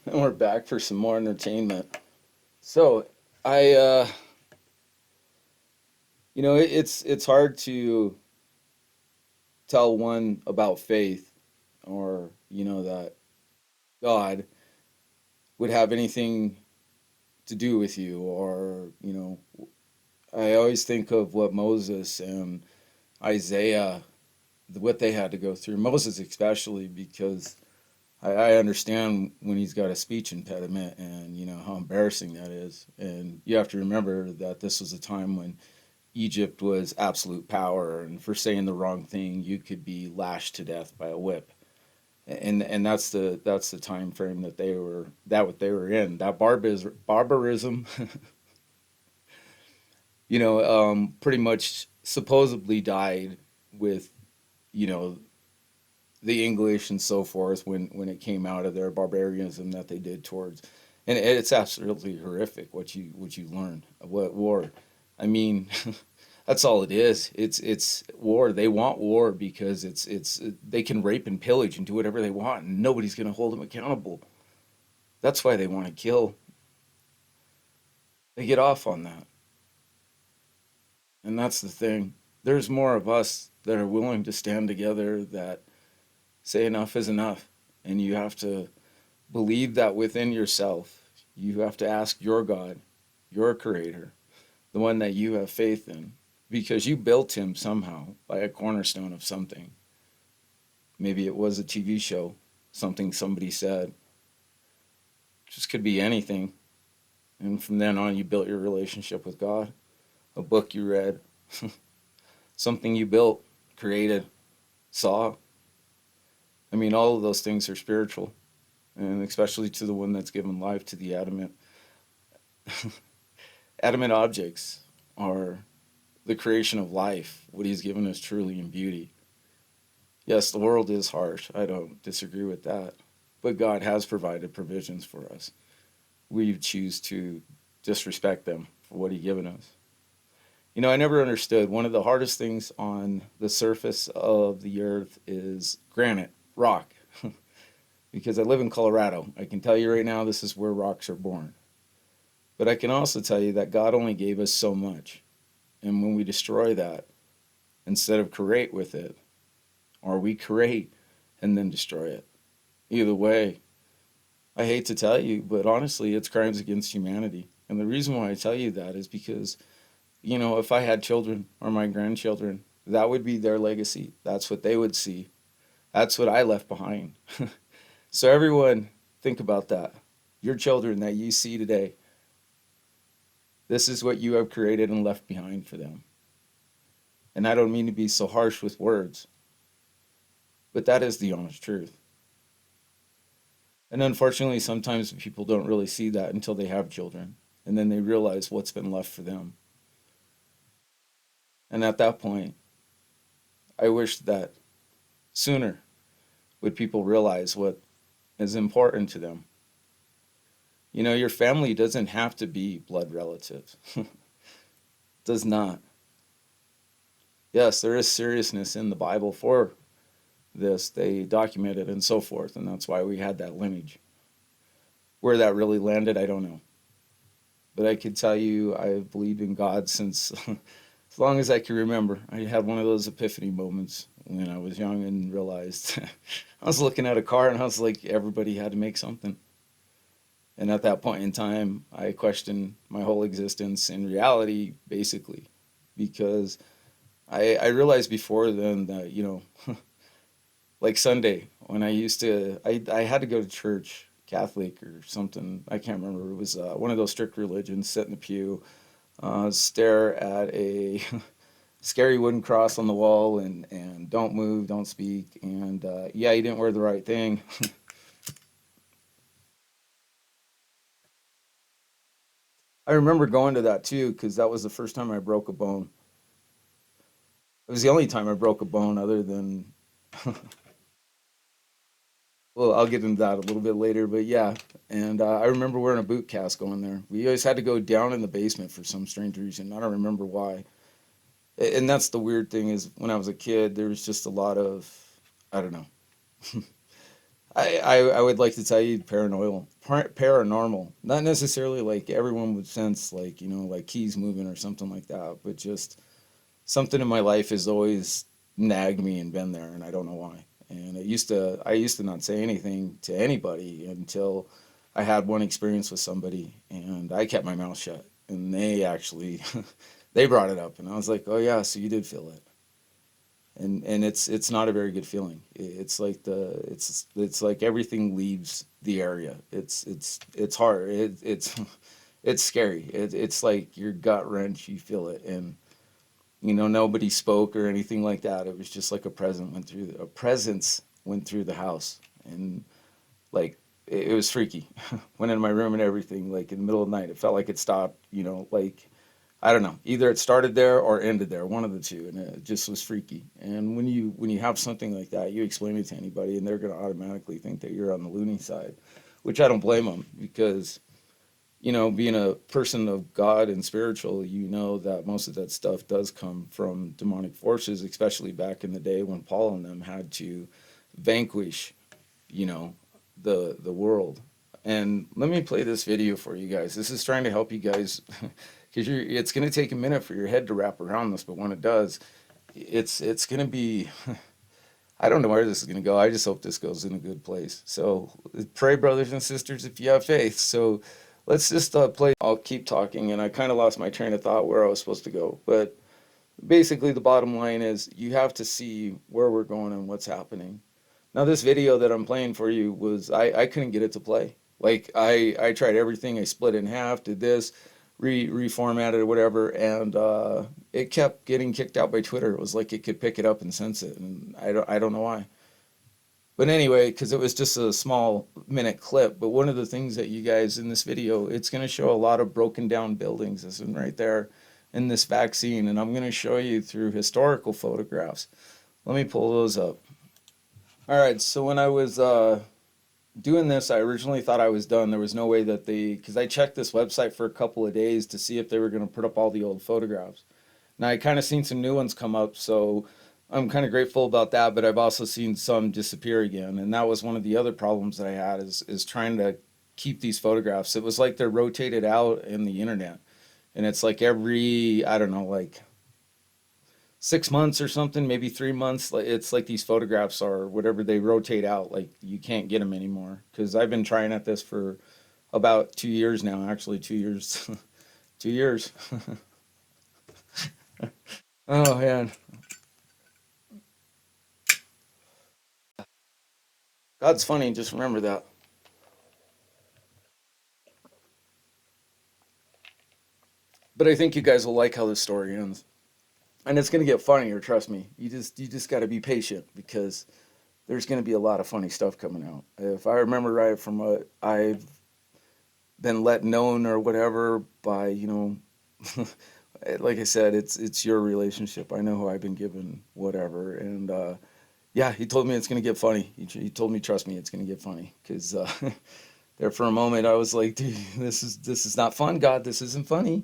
And we're back for some more entertainment. So, I it's hard to tell one about faith or, that God would have anything to do with you or, I always think of what Moses and Isaiah, what they had to go through. Moses especially because I understand when he's got a speech impediment and how embarrassing that is. And you have to remember that this was a time when Egypt was absolute power, and for saying the wrong thing, you could be lashed to death by a whip. And that's the time frame that what they were in. That barbarism, pretty much supposedly died with you know the English and so forth when it came out of their barbarism that they did towards, and it's absolutely horrific what you learn what war. I mean, that's all it is. It's war. They want war because it's they can rape and pillage and do whatever they want, and nobody's gonna hold them accountable. That's why they want to kill. They get off on that, and that's the thing. There's more of us that are willing to stand together that say enough is enough, and you have to believe that within yourself. You have to ask your God, your creator, the one that you have faith in, because you built him somehow by a cornerstone of something. Maybe it was a TV show, something somebody said. Just could be anything. And from then on, you built your relationship with God. A book you read, something you built, created, saw. I mean, all of those things are spiritual, and especially to the one that's given life to the adamant objects are the creation of life. What he's given us truly in beauty. Yes, the world is harsh. I don't disagree with that. But God has provided provisions for us. We choose to disrespect them for what He's given us. I never understood one of the hardest things on the surface of the earth is granite, rock. Because I live in Colorado. I can tell you right now, this is where rocks are born. But I can also tell you that God only gave us so much. And when we destroy that, instead of create with it, or we create and then destroy it. Either way, I hate to tell you, but honestly, it's crimes against humanity. And the reason why I tell you that is because, if I had children or my grandchildren, that would be their legacy. That's what they would see. That's what I left behind. So, everyone, think about that. Your children that you see today, this is what you have created and left behind for them. And I don't mean to be so harsh with words, but that is the honest truth. And unfortunately, sometimes people don't really see that until they have children. And then they realize what's been left for them. And at that point, I wish that sooner would people realize what is important to them. Your family doesn't have to be blood relatives. Does not. Yes, there is seriousness in the Bible for this. They document it and so forth, and that's why we had that lineage. Where that really landed, I don't know. But I could tell you I've believed in God since as long as I can remember. I had one of those epiphany moments when I was young and realized I was looking at a car and I was like, everybody had to make something. And at that point in time, I questioned my whole existence in reality, basically, because I realized before then that, like Sunday, when I had to go to church, Catholic or something, I can't remember. It was one of those strict religions, sit in the pew, stare at a scary wooden cross on the wall and don't move, don't speak. And yeah, you didn't wear the right thing. I remember going to that too because that was the first time I broke a bone. It was the only time I broke a bone other than, well, I'll get into that a little bit later, but yeah. And I remember wearing a boot cast going there. We always had to go down in the basement for some strange reason. I don't remember why. And that's the weird thing is when I was a kid, there was just a lot of, I don't know. I would like to tell you paranormal, not necessarily like everyone would sense like, like keys moving or something like that, but just something in my life has always nagged me and been there, and I don't know why. And I used to not say anything to anybody until I had one experience with somebody, and I kept my mouth shut, and they actually they brought it up, and I was like, oh yeah, so you did feel it. And it's not a very good feeling. It's like it's like everything leaves the area. It's hard. It's it's scary. It's like your gut wrench. You feel it, and nobody spoke or anything like that. It was just like a presence went through the house, and like it was freaky. Went in my room and everything. Like in the middle of the night, it felt like it stopped. Like I don't know. Either it started there or ended there, one of the two, and it just was freaky. And when you have something like that, you explain it to anybody, and they're going to automatically think that you're on the loony side, which I don't blame them because being a person of God and spiritual, you know that most of that stuff does come from demonic forces, especially back in the day when Paul and them had to vanquish, you know, the world. And let me play this video for you guys. This is trying to help you guys because it's going to take a minute for your head to wrap around this, but when it does, it's going to be I don't know where this is going to go. I just hope this goes in a good place. So pray, brothers and sisters, if you have faith. So let's just play. I'll keep talking, and I kind of lost my train of thought where I was supposed to go. But basically, the bottom line is you have to see where we're going and what's happening. Now, this video that I'm playing for you was I couldn't get it to play. Like I tried everything. I split it in half, did this, reformatted or whatever, and it kept getting kicked out by Twitter. It was like it could pick it up and sense it, and I don't know why. But anyway, because it was just a small minute clip. But one of the things that you guys in this video, it's going to show a lot of broken down buildings. This one right there in this vaccine, and I'm going to show you through historical photographs. Let me pull those up. All right, so when I was doing this, I originally thought I was done. There was no way that because I checked this website for a couple of days to see if they were going to put up all the old photographs. Now I kind of seen some new ones come up, so I'm kind of grateful about that. But I've also seen some disappear again, and that was one of the other problems that I had is trying to keep these photographs. It was like they're rotated out in the internet, and it's like every I don't know, like 6 months or something, maybe 3 months. It's like these photographs are whatever they rotate out. Like you can't get them anymore because I've been trying at this for about 2 years now. Actually, 2 years, 2 years. Oh man, God's funny. Just remember that. But I think you guys will like how this story ends, and it's gonna get funnier. Trust me. You just got to be patient because there's gonna be a lot of funny stuff coming out. If I remember right from what I've been let known or whatever by like I said, it's your relationship. I know who I've been given whatever, and yeah, he told me it's gonna get funny. He told me trust me, it's gonna get funny because there for a moment I was like, dude, this is not fun. God, this isn't funny.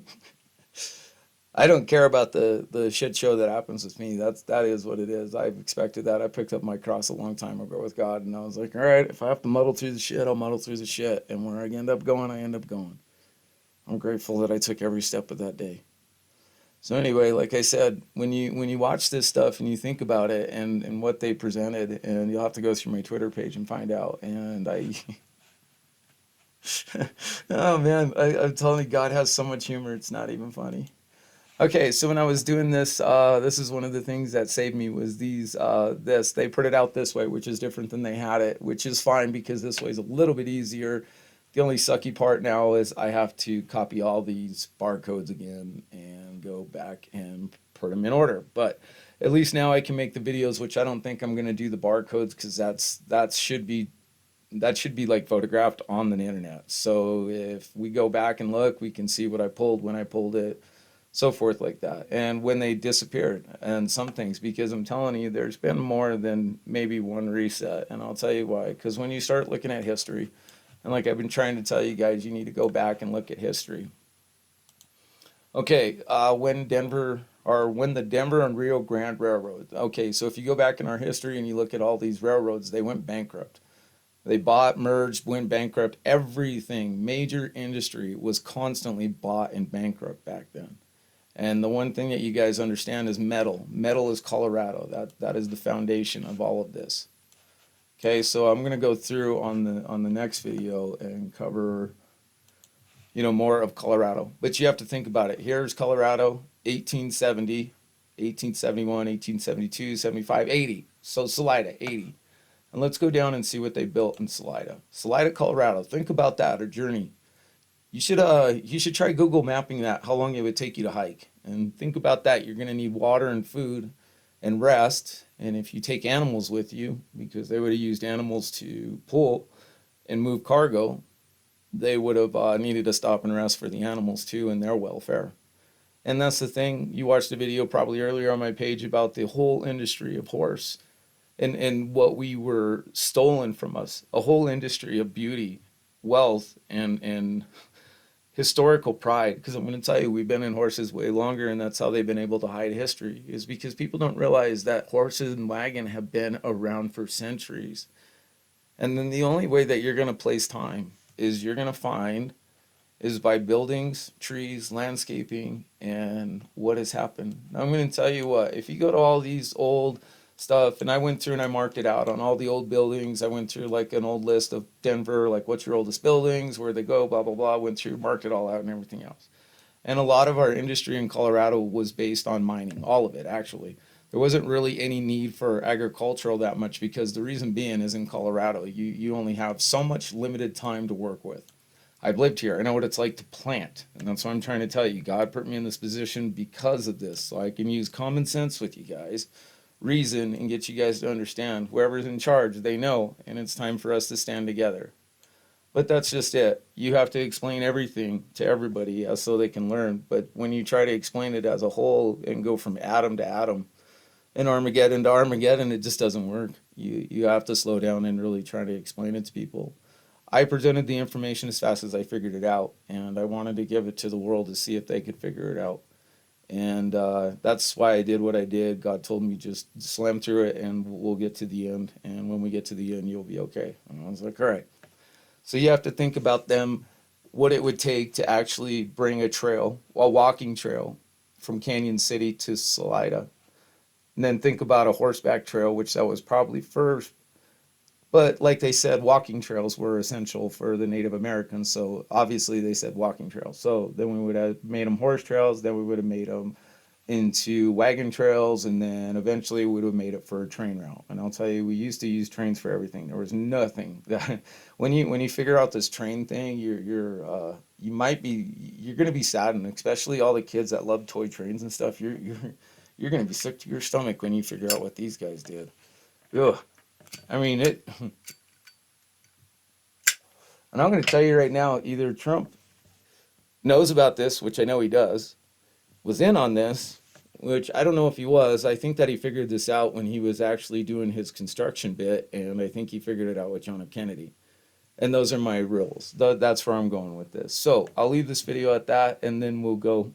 I don't care about the shit show that happens with me. That is what it is. I've expected that. I picked up my cross a long time ago with God, and I was like, all right, if I have to muddle through the shit, I'll muddle through the shit. And where I end up going, I end up going. I'm grateful that I took every step of that day. So anyway, like I said, when you watch this stuff and you think about it and what they presented, and you'll have to go through my Twitter page and find out. And oh man, I'm telling you, God has so much humor. It's not even funny. Okay, so when I was doing this, this is one of the things that saved me was they put it out this way, which is different than they had it, which is fine because this way is a little bit easier. The only sucky part now is I have to copy all these barcodes again and go back and put them in order. But at least now I can make the videos, which I don't think I'm gonna do the barcodes because that should be like photographed on the internet. So if we go back and look, we can see what I pulled when I pulled it, so forth like that. And when they disappeared and some things, because I'm telling you, there's been more than maybe one reset. And I'll tell you why. Because when you start looking at history, and like I've been trying to tell you guys, you need to go back and look at history. Okay, when the Denver and Rio Grande Railroad. Okay, so if you go back in our history and you look at all these railroads, they went bankrupt. They bought, merged, went bankrupt. Everything, major industry was constantly bought and bankrupt back then. And the one thing that you guys understand is metal. Metal is Colorado. That is the foundation of all of this. Okay, so I'm gonna go through on the next video and cover, more of Colorado. But you have to think about it. Here's Colorado, 1870, 1871, 1872, 75, 80. So Salida, 80. And let's go down and see what they built in Salida. Salida, Colorado. Think about that, a journey. You should try Google mapping that, how long it would take you to hike. And think about that. You're gonna need water and food and rest. And if you take animals with you, because they would have used animals to pull and move cargo, they would have needed to stop and rest for the animals too and their welfare. And that's the thing. You watched the video probably earlier on my page about the whole industry of horse and what we were stolen from us. A whole industry of beauty, wealth, and historical pride. Because I'm going to tell you, we've been in horses way longer, and that's how they've been able to hide history, is because people don't realize that horses and wagon have been around for centuries. And then the only way that you're going to place time is you're going to find is by buildings, trees, landscaping, and what has happened. Now, I'm going to tell you what, if you go to all these old stuff, and I went through and I marked it out on all the old buildings. I went through like an old list of Denver, like what's your oldest buildings, where they go, blah, blah, blah. Went through, marked it all out and everything else. And a lot of our industry in Colorado was based on mining, all of it actually. There wasn't really any need for agricultural that much because the reason being is in Colorado, you only have so much limited time to work with. I've lived here. I know what it's like to plant. And that's what I'm trying to tell you. God put me in this position because of this. So I can use common sense with you guys, reason, and get you guys to understand. Whoever's in charge, they know. And it's time for us to stand together. But that's just it. You have to explain everything to everybody so they can learn. But when you try to explain it as a whole and go from atom to atom and Armageddon to Armageddon, it just doesn't work. You have to slow down and really try to explain it to people. I presented the information as fast as I figured it out, and I wanted to give it to the world to see if they could figure it out. And that's why I did what I did. God told me just slam through it, and we'll get to the end. And when we get to the end, you'll be okay. And I was like, all right. So you have to think about them, what it would take to actually bring a trail, a walking trail, from Canyon City to Salida. And then think about a horseback trail, which that was probably first. But like they said, walking trails were essential for the Native Americans. So obviously they said walking trails. So then we would have made them horse trails. Then we would have made them into wagon trails. And then eventually we would have made it for a train route. And I'll tell you, we used to use trains for everything. There was nothing that when you figure out this train thing, you're going to be saddened, especially all the kids that love toy trains and stuff. You're going to be sick to your stomach when you figure out what these guys did. Ugh. I mean, and I'm going to tell you right now, either Trump knows about this, which I know he does, was in on this, which I don't know if he was. I think that he figured this out when he was actually doing his construction bit, and I think he figured it out with John F. Kennedy. And those are my rules. That's where I'm going with this. So I'll leave this video at that, and then we'll go